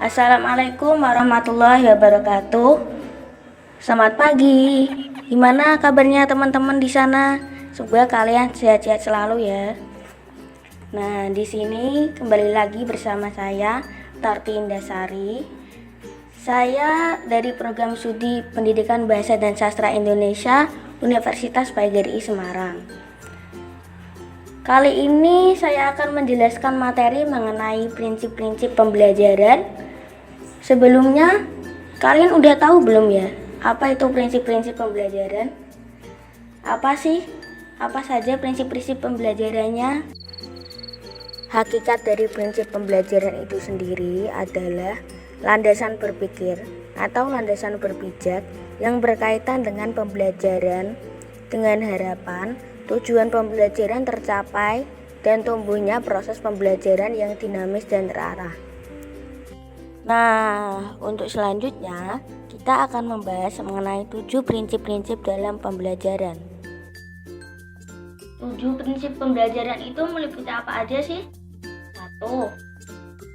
Assalamualaikum warahmatullahi wabarakatuh. Selamat pagi. Gimana kabarnya teman-teman di sana? Semoga kalian sehat-sehat selalu ya. Nah, di sini kembali lagi bersama saya, Tarti Indasari. Saya dari program studi Pendidikan Bahasa dan Sastra Indonesia Universitas PGRI Semarang. Kali ini saya akan menjelaskan materi mengenai prinsip-prinsip pembelajaran. Sebelumnya, kalian udah tahu belum ya, apa itu prinsip-prinsip pembelajaran? Apa saja prinsip-prinsip pembelajarannya? Hakikat dari prinsip pembelajaran itu sendiri adalah landasan berpikir atau landasan berpijak yang berkaitan dengan pembelajaran dengan harapan tujuan pembelajaran tercapai dan tumbuhnya proses pembelajaran yang dinamis dan terarah. Nah, untuk selanjutnya kita akan membahas mengenai 7 prinsip-prinsip dalam pembelajaran. 7 prinsip pembelajaran itu meliputi apa aja sih? 1.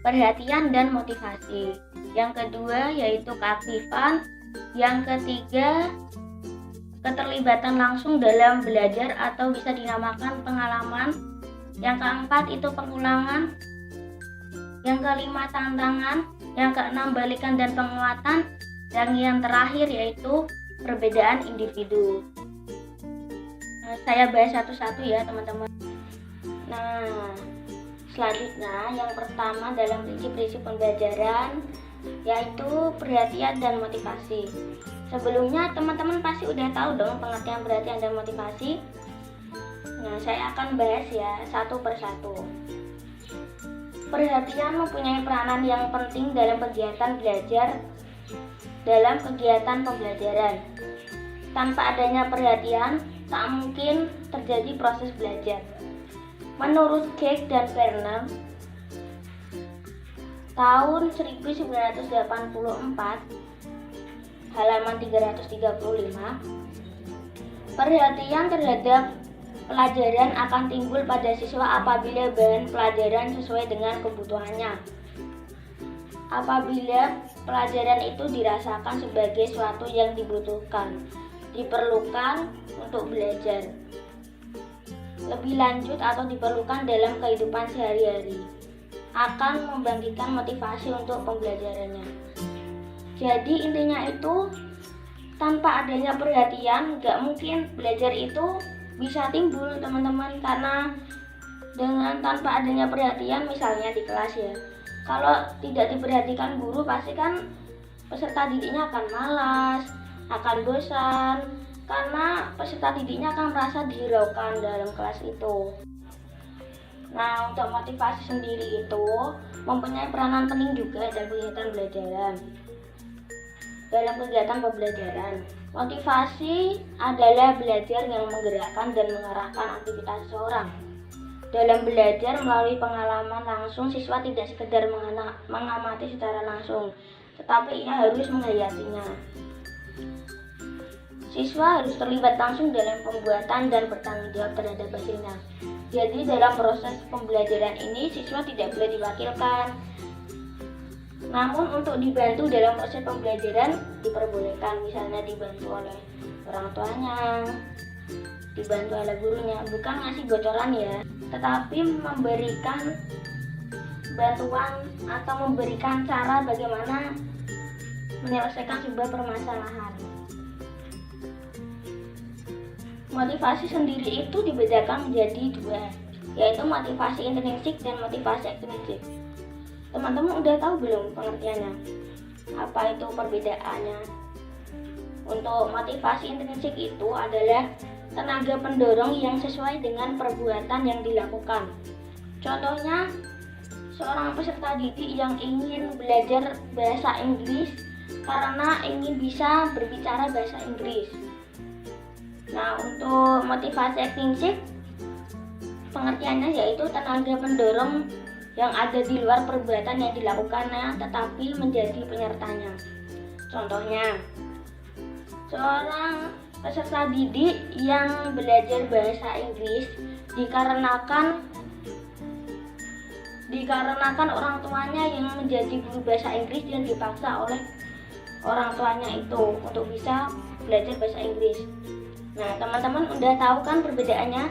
Perhatian dan motivasi. Yang kedua yaitu keaktifan. Yang ketiga, keterlibatan langsung dalam belajar atau bisa dinamakan pengalaman. Yang keempat itu pengulangan. Yang kelima tantangan. Yang keenam balikan dan penguatan. Dan yang terakhir yaitu perbedaan individu. Saya bahas satu-satu ya teman-teman. Nah, selanjutnya yang pertama dalam prinsip-prinsip pembelajaran yaitu perhatian dan motivasi. Sebelumnya teman-teman pasti udah tahu dong pengertian perhatian dan motivasi. Nah, saya akan bahas ya satu persatu. Perhatian mempunyai peranan yang penting dalam kegiatan belajar, dalam kegiatan pembelajaran. Tanpa adanya perhatian, tak mungkin terjadi proses belajar. Menurut Keck dan Werner, tahun 1984, halaman 335, perhatian terhadap pelajaran akan timbul pada siswa apabila bahan pelajaran sesuai dengan kebutuhannya. Apabila pelajaran itu dirasakan sebagai sesuatu yang dibutuhkan, diperlukan untuk belajar lebih lanjut atau diperlukan dalam kehidupan sehari-hari, akan membangkitkan motivasi untuk pembelajarannya. Jadi intinya itu, tanpa adanya perhatian gak mungkin belajar itu bisa timbul teman-teman, karena dengan tanpa adanya perhatian misalnya di kelas ya, kalau tidak diperhatikan guru pasti kan peserta didiknya akan malas, akan bosan, karena peserta didiknya akan merasa dihiraukan dalam kelas itu. Nah, untuk motivasi sendiri itu mempunyai peranan penting juga dalam kegiatan belajaran. Dalam kegiatan pembelajaran, motivasi adalah belajar yang menggerakkan dan mengarahkan aktivitas seseorang. Dalam belajar melalui pengalaman langsung, siswa tidak sekedar mengamati secara langsung, tetapi ia harus menghayatinya. Siswa harus terlibat langsung dalam pembuatan dan bertanggung jawab terhadap hasilnya. Jadi dalam proses pembelajaran ini siswa tidak boleh diwakilkan. Namun untuk dibantu dalam proses pembelajaran diperbolehkan, misalnya dibantu oleh orang tuanya, dibantu oleh gurunya, bukan ngasih bocoran ya, tetapi memberikan bantuan atau memberikan cara bagaimana menyelesaikan sebuah permasalahan. Motivasi sendiri itu dibedakan menjadi dua, yaitu motivasi intrinsik dan motivasi ekstrinsik. Teman-teman udah tahu belum pengertiannya? Apa itu perbedaannya? Untuk motivasi intrinsik itu adalah tenaga pendorong yang sesuai dengan perbuatan yang dilakukan. Contohnya, seorang peserta didik yang ingin belajar bahasa Inggris karena ingin bisa berbicara bahasa Inggris. Nah, untuk motivasi ekstrinsik, pengertiannya yaitu tenaga pendorong yang ada di luar perbuatan yang dilakukannya tetapi menjadi penyertanya. Contohnya, seorang peserta didik yang belajar bahasa Inggris dikarenakan dikarenakan orang tuanya yang menjadi guru bahasa Inggris dan dipaksa oleh orang tuanya itu untuk bisa belajar bahasa Inggris. Nah, teman-teman udah tahu kan perbedaannya?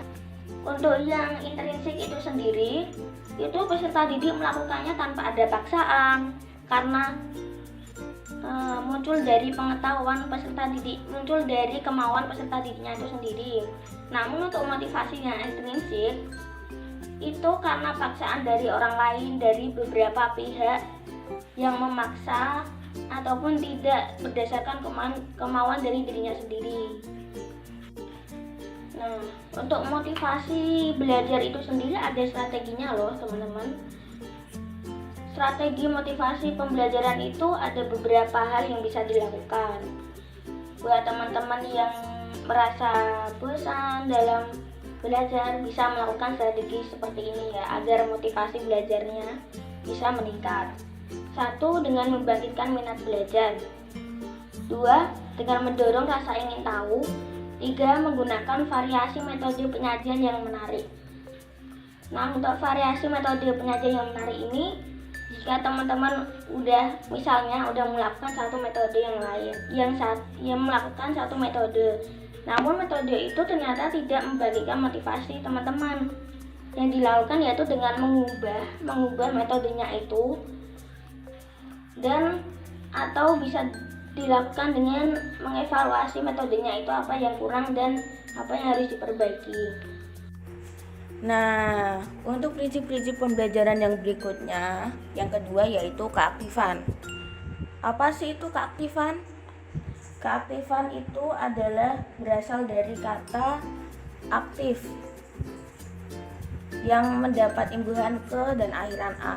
Untuk yang intrinsik itu sendiri, itu peserta didik melakukannya tanpa ada paksaan, karena muncul dari pengetahuan peserta didik, muncul dari kemauan peserta didiknya itu sendiri. Namun untuk motivasi yang intrinsik itu karena paksaan dari orang lain, dari beberapa pihak yang memaksa ataupun tidak berdasarkan kemauan dari dirinya sendiri. Nah, untuk motivasi belajar itu sendiri ada strateginya loh teman-teman. Strategi motivasi pembelajaran itu ada beberapa hal yang bisa dilakukan. Buat teman-teman yang merasa bosan dalam belajar, bisa melakukan strategi seperti ini ya, agar motivasi belajarnya bisa meningkat. 1. Dengan membangkitkan minat belajar. 2. Dengan mendorong rasa ingin tahu. 3. Menggunakan variasi metode penyajian yang menarik. Nah, untuk variasi metode penyajian yang menarik ini, jika teman-teman misalnya udah melakukan satu metode yang lain, yang melakukan satu metode, namun metode itu ternyata tidak membagikan motivasi teman-teman, yang dilakukan yaitu dengan mengubah metodenya itu, dan atau bisa dilakukan dengan mengevaluasi metodenya itu apa yang kurang dan apa yang harus diperbaiki. Nah, untuk prinsip-prinsip pembelajaran yang berikutnya, yang kedua yaitu keaktifan. Apa sih itu keaktifan? Keaktifan itu adalah berasal dari kata aktif yang mendapat imbuhan ke dan akhiran a,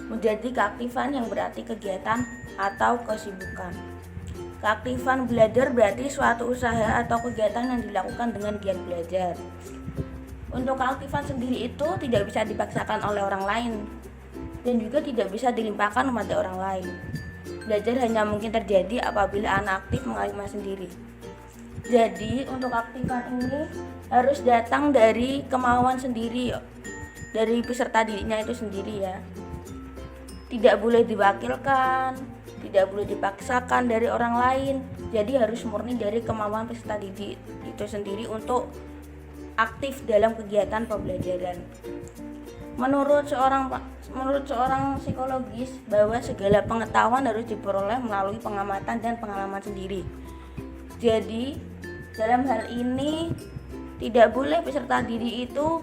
menjadi keaktifan yang berarti kegiatan atau kesibukan. Keaktifan belajar berarti suatu usaha atau kegiatan yang dilakukan dengan giat belajar. Untuk keaktifan sendiri itu tidak bisa dipaksakan oleh orang lain dan juga tidak bisa dilimpahkan kepada orang lain. Belajar hanya mungkin terjadi apabila anak aktif mengalami sendiri. Jadi untuk keaktifan ini harus datang dari kemauan sendiri, dari peserta didiknya itu sendiri ya. Tidak boleh diwakilkan, tidak boleh dipaksakan dari orang lain. Jadi harus murni dari kemauan peserta didik itu sendiri untuk aktif dalam kegiatan pembelajaran. Menurut seorang psikologis bahwa segala pengetahuan harus diperoleh melalui pengamatan dan pengalaman sendiri. Jadi dalam hal ini tidak boleh peserta didik itu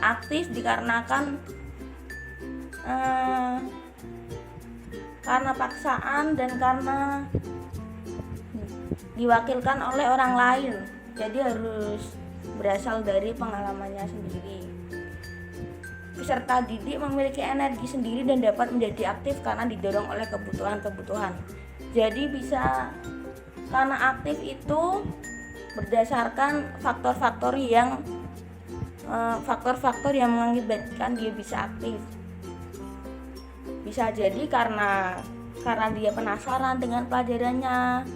aktif dikarenakan karena paksaan dan karena diwakilkan oleh orang lain. Jadi harus berasal dari pengalamannya sendiri. Peserta didik memiliki energi sendiri dan dapat menjadi aktif karena didorong oleh kebutuhan-kebutuhan. Jadi bisa karena aktif itu berdasarkan faktor-faktor yang mengakibatkan dia bisa aktif. Bisa jadi karena dia penasaran dengan pelajarannya,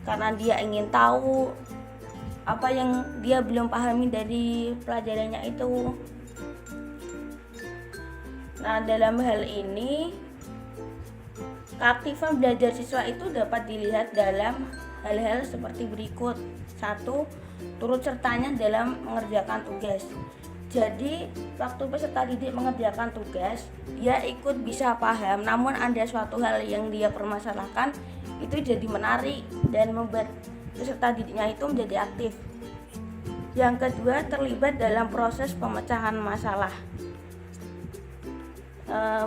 karena dia ingin tahu apa yang dia belum pahami dari pelajarannya itu. Nah, dalam hal ini keaktifan belajar siswa itu dapat dilihat dalam hal-hal seperti berikut. 1. Turut sertanya dalam mengerjakan tugas. Jadi waktu peserta didik mengerjakan tugas, dia ikut bisa paham, namun ada suatu hal yang dia permasalahkan, itu jadi menarik dan membuat peserta didiknya itu menjadi aktif. Yang kedua, terlibat dalam proses pemecahan masalah.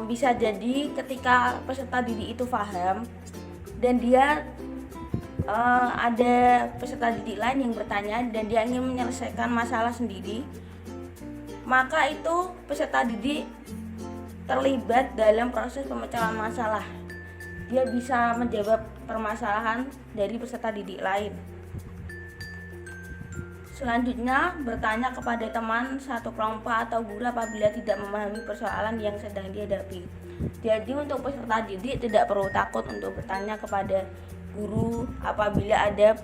Bisa jadi ketika peserta didik itu paham dan dia ada peserta didik lain yang bertanya dan dia ingin menyelesaikan masalah sendiri, maka itu peserta didik terlibat dalam proses pemecahan masalah. Dia bisa menjawab permasalahan dari peserta didik lain. Selanjutnya, bertanya kepada teman satu kelompok atau guru apabila tidak memahami persoalan yang sedang dihadapi. Jadi untuk peserta didik tidak perlu takut untuk bertanya kepada guru apabila ada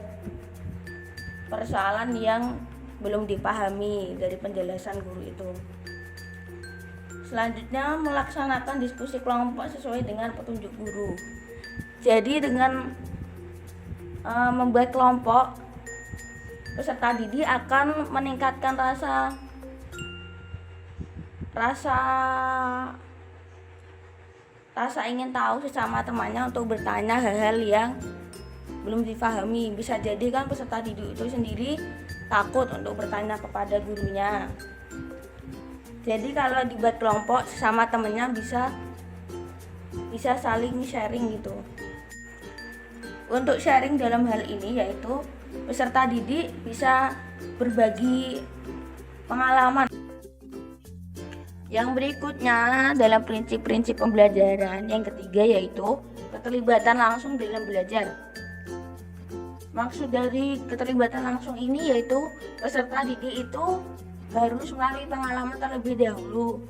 persoalan yang belum dipahami dari penjelasan guru itu. Selanjutnya, melaksanakan diskusi kelompok sesuai dengan petunjuk guru. Jadi dengan membuat kelompok, peserta didik akan meningkatkan rasa ingin tahu sesama temannya untuk bertanya hal-hal yang belum dipahami. Bisa jadi kan peserta didik itu sendiri takut untuk bertanya kepada gurunya. Jadi kalau dibuat kelompok sesama temannya bisa saling sharing gitu. Untuk sharing dalam hal ini yaitu peserta didik bisa berbagi pengalaman. Yang berikutnya dalam prinsip-prinsip pembelajaran yang ketiga yaitu keterlibatan langsung dalam belajar. Maksud dari keterlibatan langsung ini yaitu peserta didik itu harus melalui pengalaman terlebih dahulu.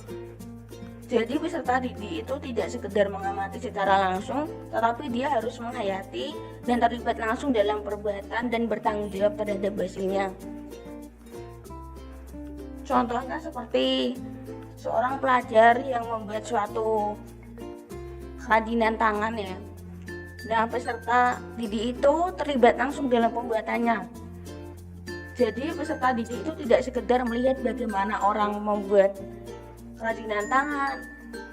Jadi peserta didik itu tidak sekedar mengamati secara langsung, tetapi dia harus menghayati dan terlibat langsung dalam perbuatan dan bertanggung jawab terhadap hasilnya. Contohnya seperti seorang pelajar yang membuat suatu kerajinan tangan ya. Nah, peserta didik itu terlibat langsung dalam pembuatannya. Jadi peserta didik itu tidak sekedar melihat bagaimana orang membuat kerajinan tangan,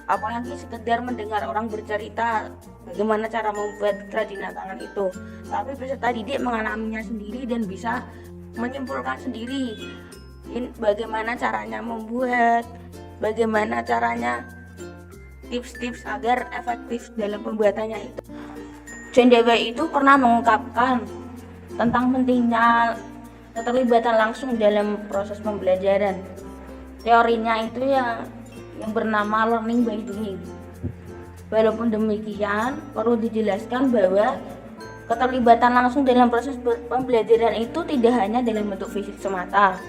apalagi sekedar mendengar orang bercerita bagaimana cara membuat kerajinan tangan itu. Tapi peserta didik mengalaminya sendiri dan bisa menyimpulkan sendiri bagaimana caranya membuat, bagaimana caranya tips-tips agar efektif dalam pembuatannya itu. John Dewey itu pernah mengungkapkan tentang pentingnya keterlibatan langsung dalam proses pembelajaran. Teorinya itu yang bernama learning by doing. Walaupun demikian, perlu dijelaskan bahwa keterlibatan langsung dalam proses pembelajaran itu tidak hanya dalam bentuk fisik semata.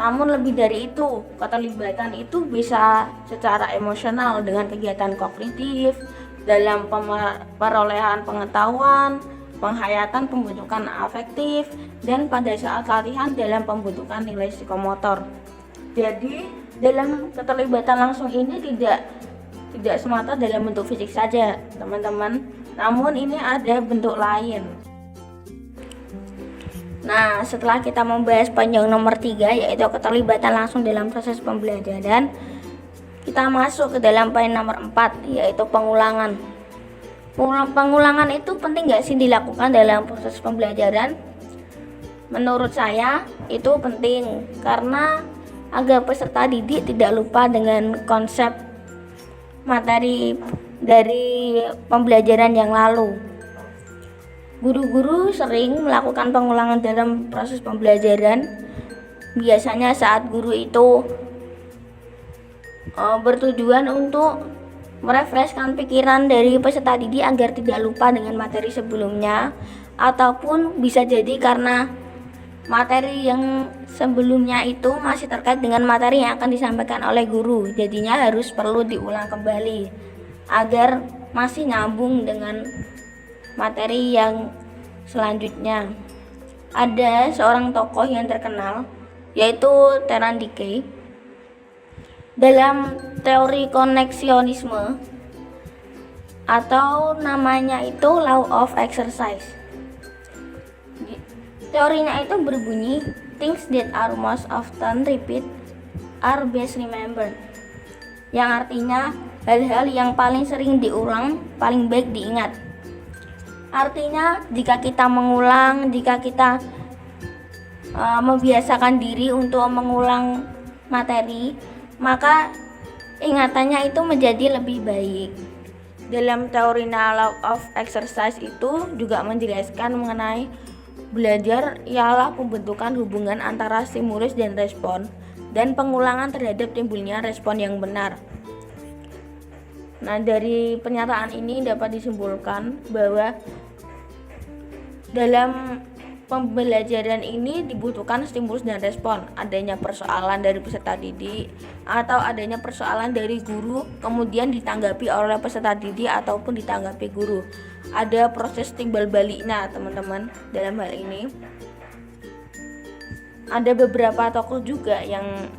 Namun lebih dari itu, keterlibatan itu bisa secara emosional dengan kegiatan kognitif, dalam perolehan pengetahuan, penghayatan pembentukan afektif, dan pada saat latihan dalam pembentukan nilai psikomotor. Jadi dalam keterlibatan langsung ini tidak semata dalam bentuk fisik saja teman-teman, namun ini ada bentuk lain. Nah, setelah kita membahas poin nomor 3 yaitu keterlibatan langsung dalam proses pembelajaran, kita masuk ke dalam poin nomor 4 yaitu pengulangan. Pengulangan itu penting gak sih dilakukan dalam proses pembelajaran? Menurut saya itu penting karena agar peserta didik tidak lupa dengan konsep materi dari pembelajaran yang lalu. Guru-guru sering melakukan pengulangan dalam proses pembelajaran. Biasanya saat guru itu bertujuan untuk merefreshkan pikiran dari peserta didik agar tidak lupa dengan materi sebelumnya, ataupun bisa jadi karena materi yang sebelumnya itu masih terkait dengan materi yang akan disampaikan oleh guru, jadinya harus perlu diulang kembali agar masih nyambung dengan materi yang selanjutnya. Ada seorang tokoh yang terkenal yaitu Terence Dickey. Dalam teori koneksionisme atau namanya itu law of exercise. Teorinya itu berbunyi things that are most often repeat are best remembered. Yang artinya hal-hal yang paling sering diulang paling baik diingat. Artinya jika kita mengulang, jika kita membiasakan diri untuk mengulang materi, maka ingatannya itu menjadi lebih baik. Dalam teori law of exercise itu juga menjelaskan mengenai belajar ialah pembentukan hubungan antara stimulus dan respon dan pengulangan terhadap timbulnya respon yang benar. Nah, dari pernyataan ini dapat disimpulkan bahwa dalam pembelajaran ini dibutuhkan stimulus dan respon, adanya persoalan dari peserta didik atau adanya persoalan dari guru kemudian ditanggapi oleh peserta didik ataupun ditanggapi guru. Ada proses timbal baliknya teman-teman. Dalam hal ini ada beberapa tokoh juga yang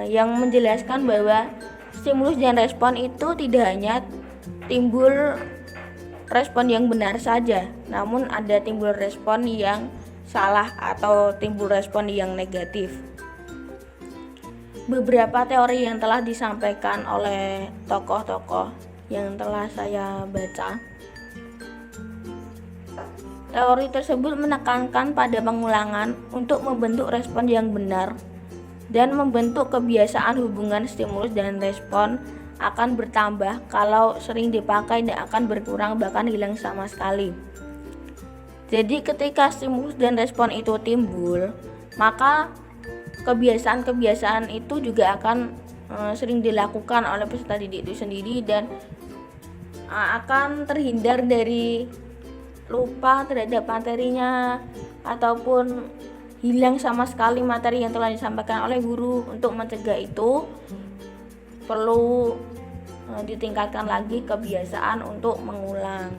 yang menjelaskan bahwa stimulus dan respon itu tidak hanya timbul respon yang benar saja, namun ada timbul respon yang salah atau timbul respon yang negatif. Beberapa teori yang telah disampaikan oleh tokoh-tokoh yang telah saya baca, teori tersebut menekankan pada pengulangan untuk membentuk respon yang benar dan membentuk kebiasaan hubungan stimulus dan respon akan bertambah kalau sering dipakai dan akan berkurang bahkan hilang sama sekali. Jadi ketika stimulus dan respon itu timbul, maka kebiasaan-kebiasaan itu juga akan sering dilakukan oleh peserta didik itu sendiri dan akan terhindar dari lupa terhadap materinya ataupun hilang sama sekali materi yang telah disampaikan oleh guru. Untuk mencegah itu perlu ditingkatkan lagi kebiasaan untuk mengulang.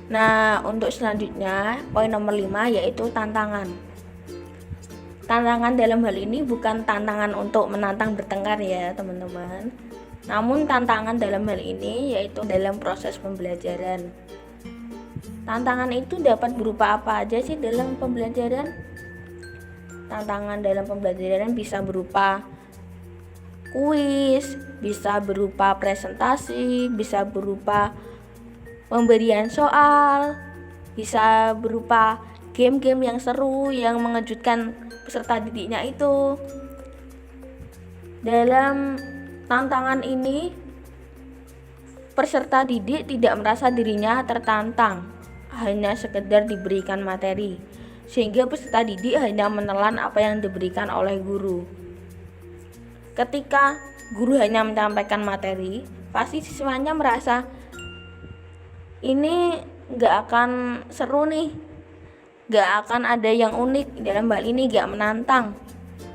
Nah, untuk selanjutnya poin nomor 5 yaitu tantangan. Tantangan dalam hal ini bukan tantangan untuk menantang bertengkar ya teman-teman, namun tantangan dalam hal ini yaitu dalam proses pembelajaran. Tantangan itu dapat berupa apa aja sih dalam pembelajaran? Tantangan dalam pembelajaran bisa berupa kuis, bisa berupa presentasi, bisa berupa pemberian soal, bisa berupa game-game yang seru yang mengejutkan peserta didiknya itu. Dalam tantangan ini, peserta didik tidak merasa dirinya tertantang, hanya sekedar diberikan materi, sehingga peserta didik hanya menelan apa yang diberikan oleh guru. Ketika guru hanya menyampaikan materi, pasti siswanya merasa ini gak akan seru nih, gak akan ada yang unik dalam hal ini, gak menantang,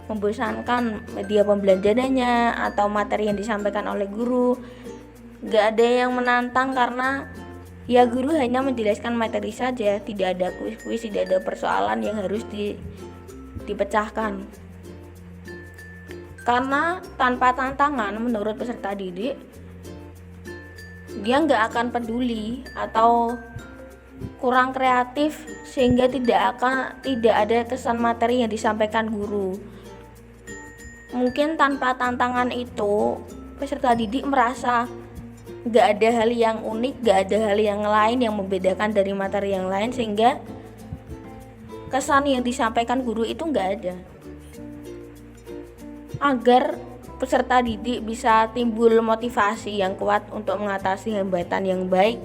membosankan media pembelajarannya atau materi yang disampaikan oleh guru. Gak ada yang menantang karena ya guru hanya menjelaskan materi saja, tidak ada kuis-kuis, tidak ada persoalan yang harus dipecahkan. Karena tanpa tantangan, menurut peserta didik, dia nggak akan peduli atau kurang kreatif sehingga tidak ada kesan materi yang disampaikan guru. Mungkin tanpa tantangan itu peserta didik merasa nggak ada hal yang unik, nggak ada hal yang lain yang membedakan dari materi yang lain sehingga kesan yang disampaikan guru itu nggak ada. Agar peserta didik bisa timbul motivasi yang kuat untuk mengatasi hambatan yang baik,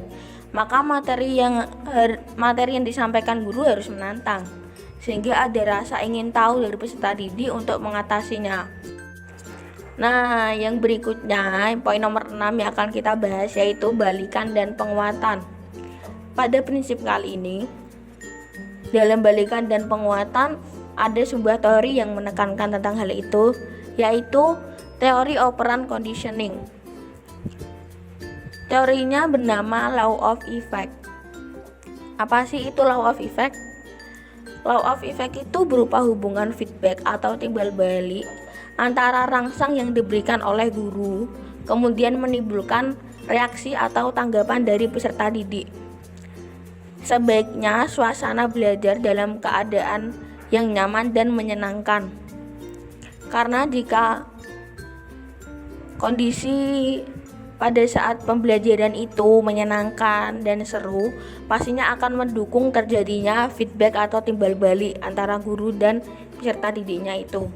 maka materi yang disampaikan guru harus menantang, sehingga ada rasa ingin tahu dari peserta didik untuk mengatasinya. Nah, yang berikutnya, poin nomor 6 yang akan kita bahas yaitu balikan dan penguatan. Pada prinsip kali ini, dalam balikan dan penguatan ada sebuah teori yang menekankan tentang hal itu, yaitu teori operant conditioning. Teorinya bernama Law of Effect. Apa sih itu Law of Effect? Law of Effect itu berupa hubungan feedback atau timbal balik antara rangsang yang diberikan oleh guru, kemudian menimbulkan reaksi atau tanggapan dari peserta didik. Sebaiknya suasana belajar dalam keadaan yang nyaman dan menyenangkan. Karena jika kondisi pada saat pembelajaran itu menyenangkan dan seru, pastinya akan mendukung terjadinya feedback atau timbal balik antara guru dan peserta didiknya itu.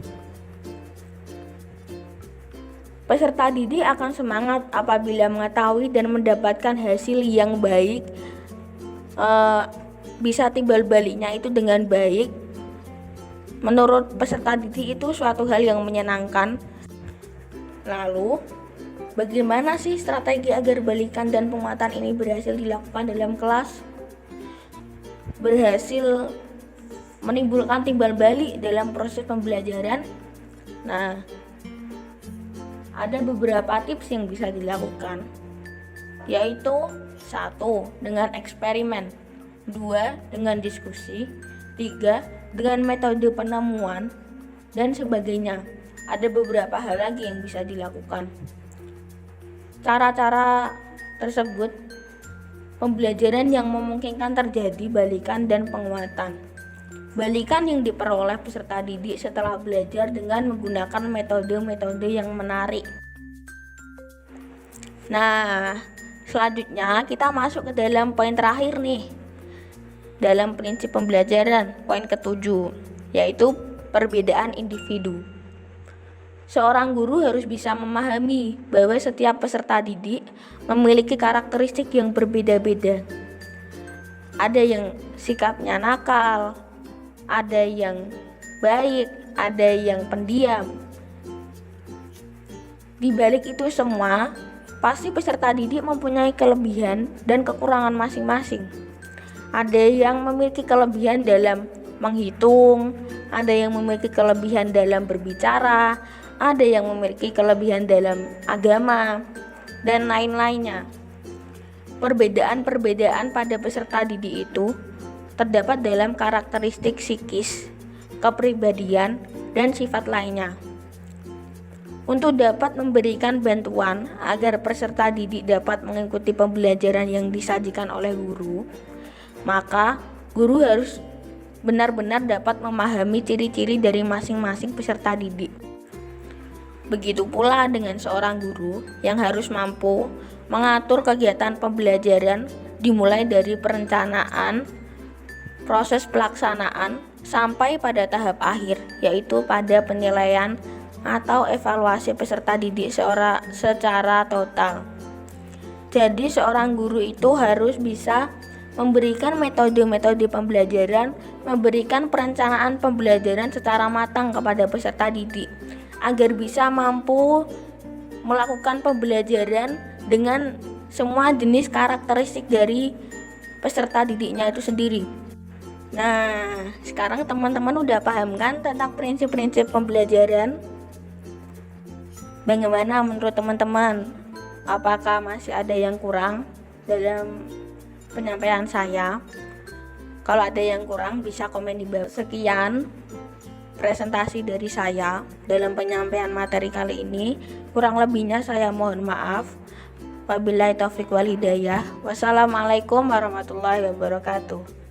Peserta didik akan semangat apabila mengetahui dan mendapatkan hasil yang baik, bisa timbal baliknya itu dengan baik. Menurut peserta didik itu suatu hal yang menyenangkan. Lalu, bagaimana sih strategi agar balikan dan penguatan ini berhasil dilakukan dalam kelas? Berhasil menimbulkan timbal balik dalam proses pembelajaran? Nah, ada beberapa tips yang bisa dilakukan, yaitu 1. Dengan eksperimen, 2. Dengan diskusi, 3. Dengan metode penemuan, dan sebagainya. ada beberapa hal lagi yang bisa dilakukan. Cara-cara tersebut pembelajaran yang memungkinkan terjadi balikan dan penguatan. Balikan yang diperoleh peserta didik setelah belajar dengan menggunakan metode-metode yang menarik. Nah, selanjutnya kita masuk ke dalam poin terakhir nih. Dalam prinsip pembelajaran, poin ke-7, yaitu perbedaan individu. Seorang guru harus bisa memahami bahwa setiap peserta didik memiliki karakteristik yang berbeda-beda. Ada yang sikapnya nakal, ada yang baik, ada yang pendiam. Di balik itu semua, pasti peserta didik mempunyai kelebihan dan kekurangan masing-masing. Ada yang memiliki kelebihan dalam menghitung, ada yang memiliki kelebihan dalam berbicara, ada yang memiliki kelebihan dalam agama, dan lain-lainnya. Perbedaan-perbedaan pada peserta didik itu terdapat dalam karakteristik psikis, kepribadian, dan sifat lainnya. Untuk dapat memberikan bantuan agar peserta didik dapat mengikuti pembelajaran yang disajikan oleh guru, maka guru harus benar-benar dapat memahami ciri-ciri dari masing-masing peserta didik. Begitu pula dengan seorang guru yang harus mampu mengatur kegiatan pembelajaran dimulai dari perencanaan, proses pelaksanaan, sampai pada tahap akhir, yaitu pada penilaian atau evaluasi peserta didik secara total. Jadi seorang guru itu harus bisa memberikan metode-metode pembelajaran, memberikan perencanaan pembelajaran secara matang kepada peserta didik, agar bisa mampu melakukan pembelajaran dengan semua jenis karakteristik dari peserta didiknya itu sendiri. Nah, sekarang teman-teman udah paham kan tentang prinsip-prinsip pembelajaran? Bagaimana menurut teman-teman? Apakah masih ada yang kurang dalam penyampaian saya? Kalau ada yang kurang bisa komen di bawah. Sekian presentasi dari saya dalam penyampaian materi kali ini. Kurang lebihnya saya mohon maaf. Wabillahi taufiq wal hidayah. Wassalamualaikum warahmatullahi wabarakatuh.